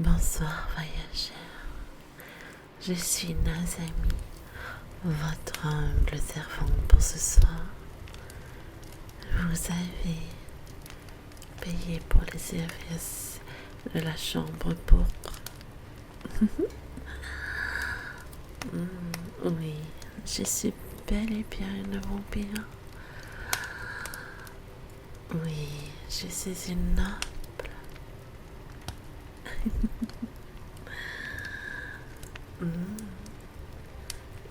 Bonsoir voyageurs, je suis Nazami, votre humble servante pour ce soir. Vous avez payé pour les services de la chambre pourpre. Oui, je suis bel et bien une vampire. Oui, je suis une noble.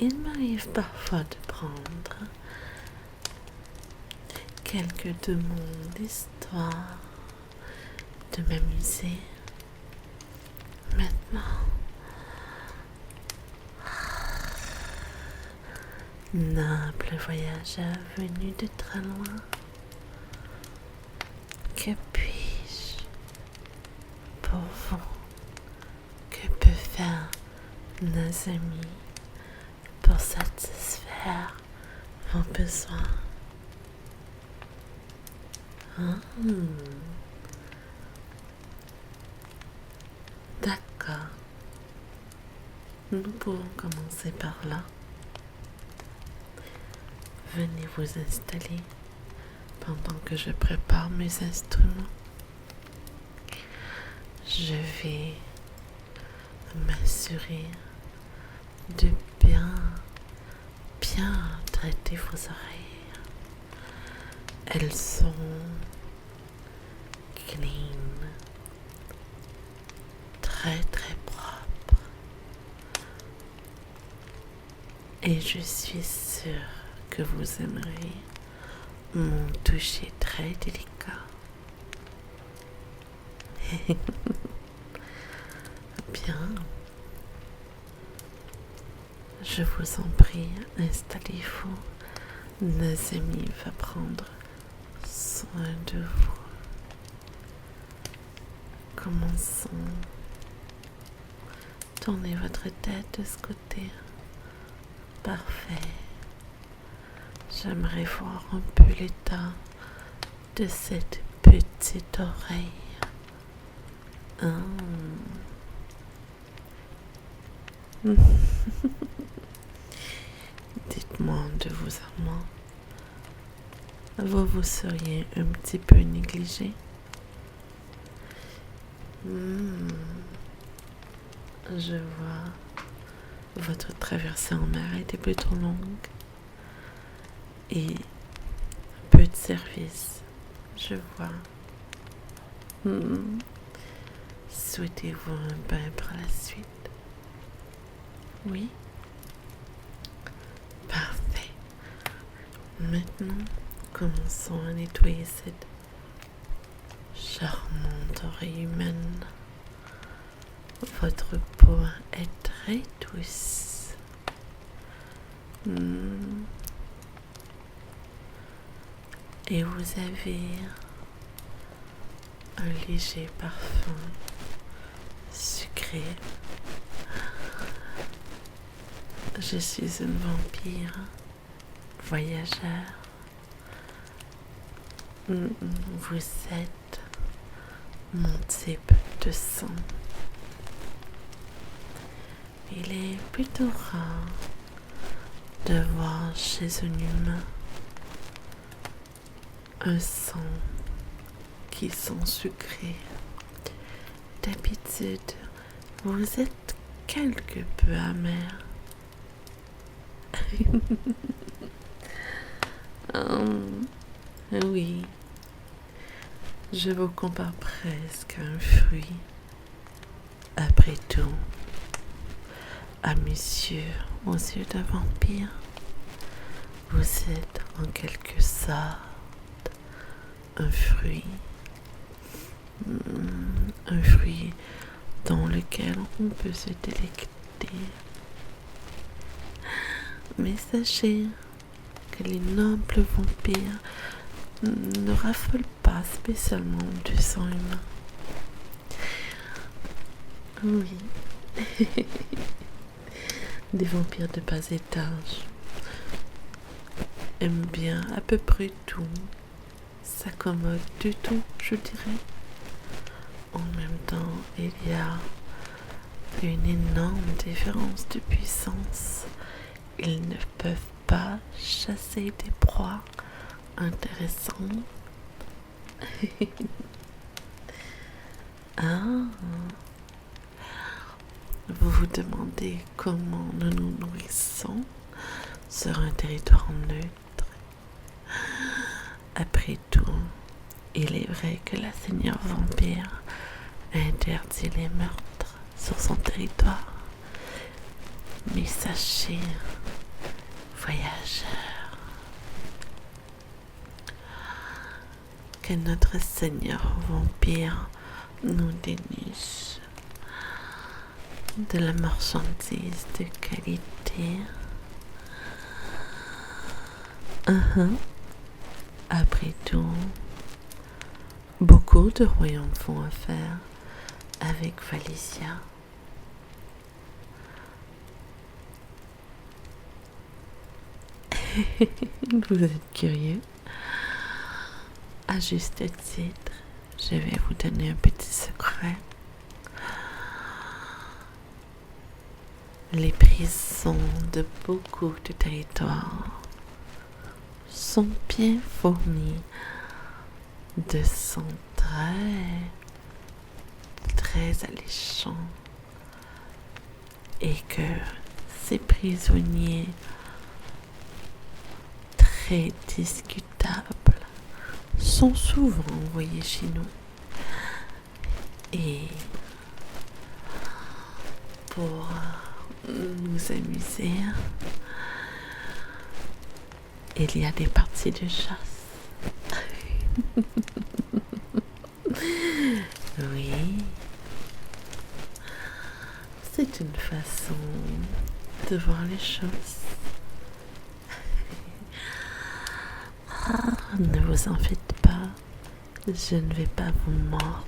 Il m'arrive parfois de prendre quelques de mon histoire, de m'amuser. Maintenant, noble voyageur venu de très loin, que puis-je pour vous? Que peut faire nos amis pour satisfaire vos besoins? D'accord. Nous pouvons commencer par là. Venez vous installer pendant que je prépare mes instruments. Je vais m'assurer de bien traiter vos oreilles. Elles sont clean, très propres. Et je suis sûre que vous aimerez mon toucher très délicat. Bien. Je vous en prie, installez-vous. Nos amis va prendre soin de vous. Commençons. Tournez votre tête de ce côté. Parfait. J'aimerais voir un peu l'état de cette petite oreille. Dites-moi de vos amants. Vous seriez un petit peu négligé? Je vois. Votre traversée en mer était plutôt longue. Et peu de service. Je vois. Souhaitez-vous un bain par la suite? Oui? Parfait. Maintenant, commençons à nettoyer cette charmante oreille humaine. Votre peau est très douce. Et vous avez un léger parfum sucré. Je suis une vampire, voyageur. Vous êtes mon type de sang. Il est plutôt rare de voir chez un humain un sang qui sent sucré. D'habitude, vous êtes quelque peu amer. Oui, je vous compare presque à un fruit. Après tout, à monsieur aux yeux d'un vampire, vous êtes en quelque sorte un fruit dans lequel on peut se délecter. Mais sachez que les nobles vampires ne raffolent pas spécialement du sang humain. Oui. Des vampires de bas étage aiment bien à peu près tout, s'accommodent du tout, je dirais. En même temps, il y a une énorme différence de puissance. Ils ne peuvent pas chasser des proies intéressantes. Ah, vous vous demandez comment nous nous nourrissons sur un territoire neutre. Après tout, il est vrai que la seigneur vampire interdit les meurtres sur son territoire. Mais sachez, voyageurs, que notre seigneur vampire nous déniche de la marchandise de qualité. Après tout, beaucoup de royaumes font affaire avec Valicia. Vous êtes curieux? À juste titre, je vais vous donner un petit secret. Les prisons de beaucoup de territoires sont bien fournies de sons très alléchants et que ces prisonniers très discutables sont souvent envoyés chez nous. Et pour nous amuser, il y a des parties de chasse. Oui, c'est une façon de voir les choses. Ne vous en faites pas, je ne vais pas vous mordre.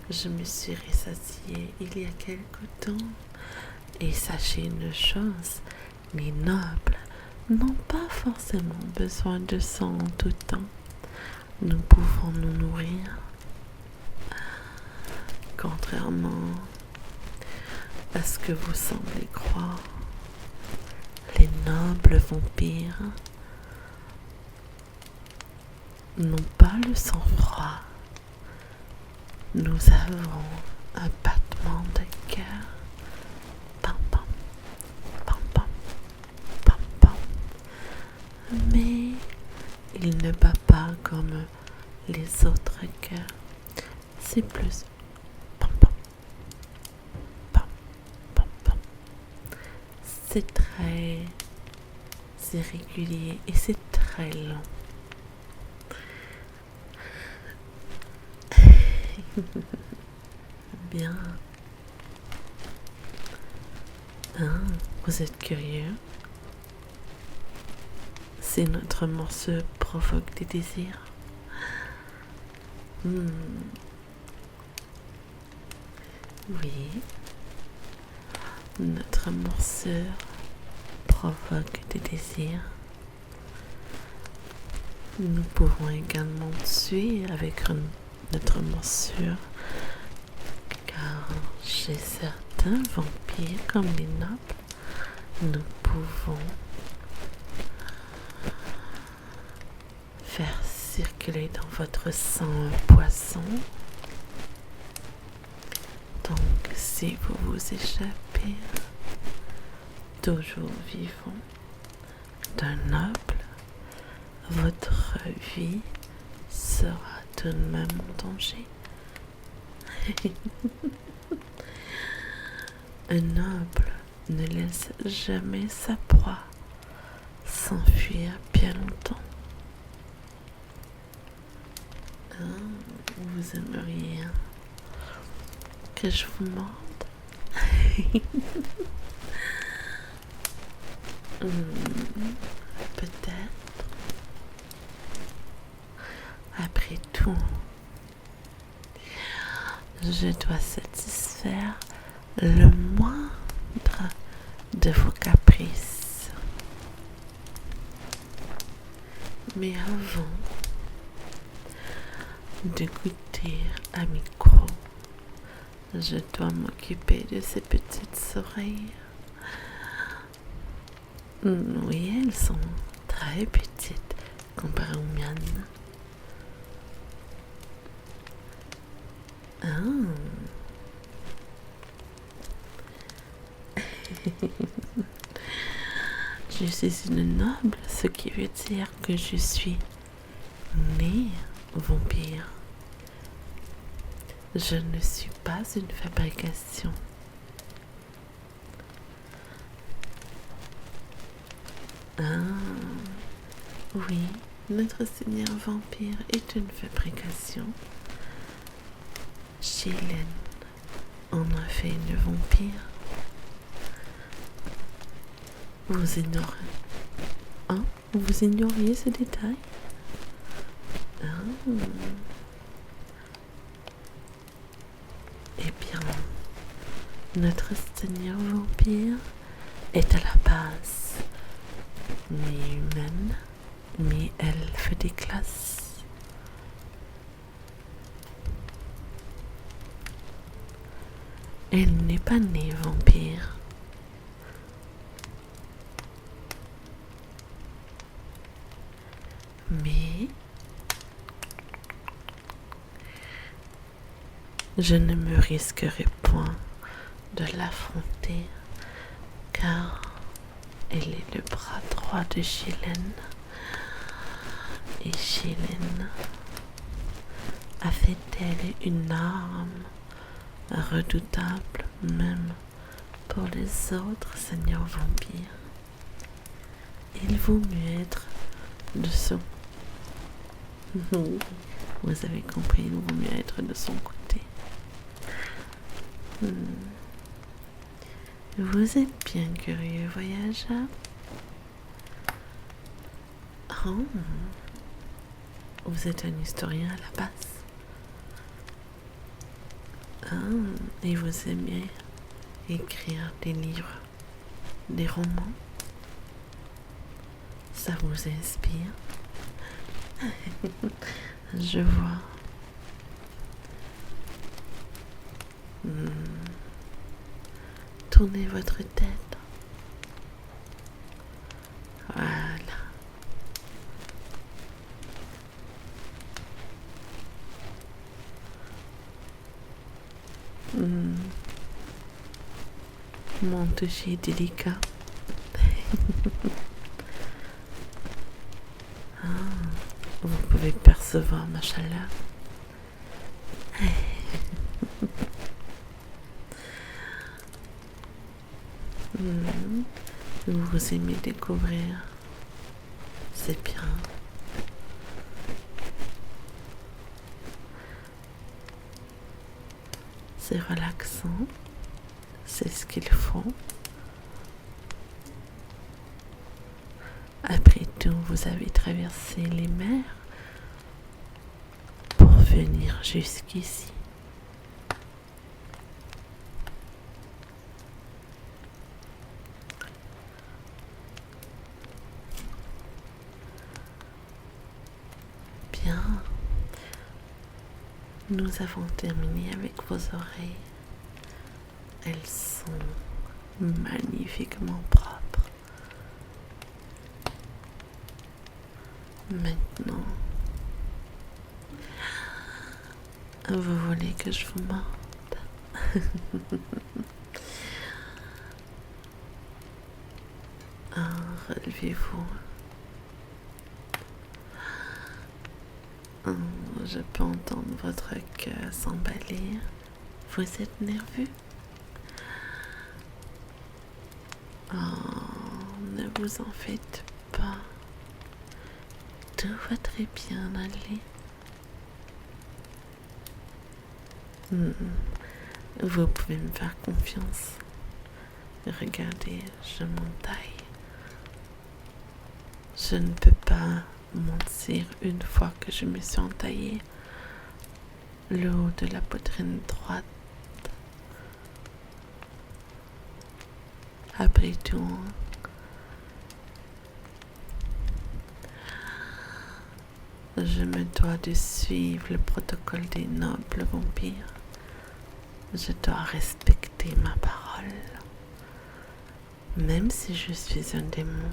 Je me suis rassasiée il y a quelque temps. Et sachez une chose, les nobles n'ont pas forcément besoin de sang en tout temps. Nous pouvons nous nourrir. Contrairement à ce que vous semblez croire, les nobles vampires n'ont pas le sang-froid. Nous avons un battement de cœur. Pam pam, pam pam, pam pam. Mais il ne bat pas comme les autres cœurs. C'est plus pam pam, pam pam pam. C'est très irrégulier et c'est très long. Bien. Vous êtes curieux? Si notre morceau provoque des désirs. Oui. Notre morceau provoque des désirs. Nous pouvons également tuer avec notre morsure, car chez certains vampires comme les nobles, nous pouvons faire circuler dans votre sang un poison. Donc si vous vous échappez, toujours vivant, d'un noble, votre vie sera tout de même en danger. Un noble ne laisse jamais sa proie s'enfuir bien longtemps. Vous aimeriez que je vous morde? Peut-être. Après tout, je dois satisfaire le moindre de vos caprices. Mais avant de goûter à mes crocs, Je dois m'occuper de ces petites oreilles. Oui, elles sont très petites comparées aux miennes. Ah. Je suis une noble, ce qui veut dire que je suis née vampire. Je ne suis pas une fabrication. Ah, oui, notre Seigneur vampire est une fabrication. Chilène en a fait une vampire. Vous ignorez. Hein? Vous ignoriez ce détail? Ah. Eh bien, notre Seigneur vampire est à la base mi-humaine, mi-elfe des classes. Elle n'est pas née vampire. Mais je ne me risquerai point de l'affronter, car elle est le bras droit de Chilène. Et Chilène a fait d'elle une arme redoutable même pour les autres seigneurs vampires. Il vaut mieux être de son... Vous avez compris, il vaut mieux être de son côté. Vous êtes bien curieux, voyageur. Oh. Vous êtes un historien à la base. Ah, et vous aimez écrire des livres, des romans. Ça vous inspire. Je vois. Tournez votre tête. Voilà. Mon toucher est délicat. Ah, vous pouvez percevoir ma chaleur. Vous aimez découvrir. C'est bien. C'est relaxant. C'est ce qu'il faut. Après tout, vous avez traversé les mers pour venir jusqu'ici. Bien. Nous avons terminé avec vos oreilles. Elles sont magnifiquement propres. Maintenant, vous voulez que je vous morde? Relevez-vous. Je peux entendre votre cœur s'emballer. Vous êtes nerveux? Ne vous en faites pas. Tout va très bien aller. Vous pouvez me faire confiance. Regardez, je m'entaille. Je ne peux pas mentir une fois que je me suis entaillée. Le haut de la poitrine droite. Après tout, je me dois de suivre le protocole des nobles vampires. Je dois respecter ma parole, même si je suis un démon.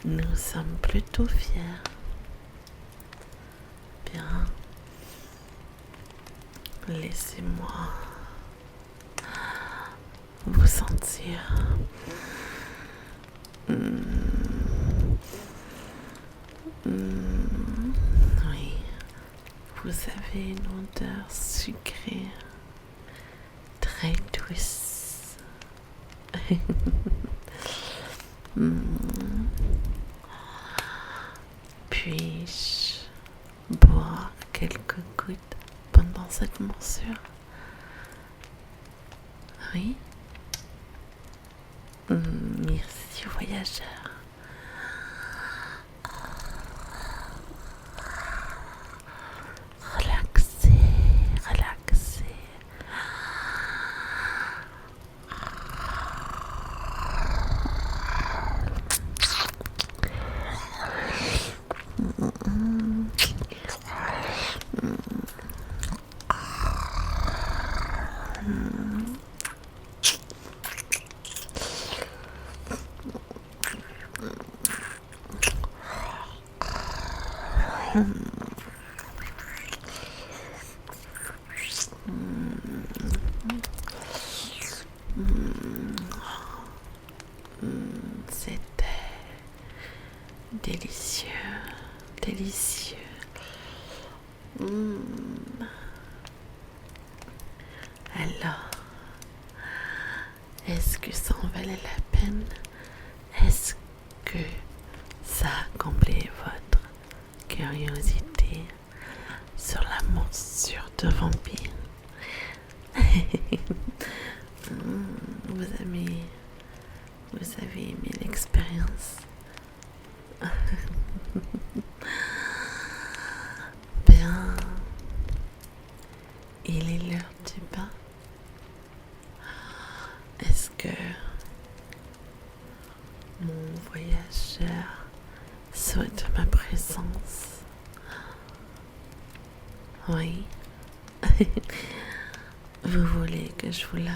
Nous sommes plutôt fiers. Bien. Laissez-moi vous sentir. Oui, vous avez une odeur sucrée, très douce. Puis-je boire quelques gouttes pendant cette morsure? Oui. Merci, voyageur. Relaxez, relaxez. C'était délicieux, délicieux. Alors, est-ce que ça en valait la peine? Est-ce que ça a comblé votre curiosité sur la morsure de vampire? Vous avez aimé l'expérience? Bien, il est l'heure du bain. Est-ce que mon voyageur souhaite ma présence? Oui. Vous voulez que je vous lave?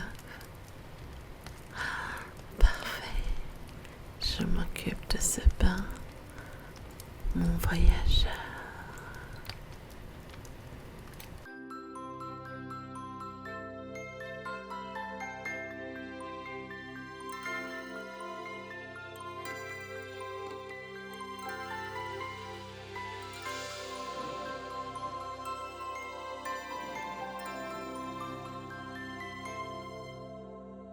Parfait. Je m'occupe de ce bain, mon voyageur.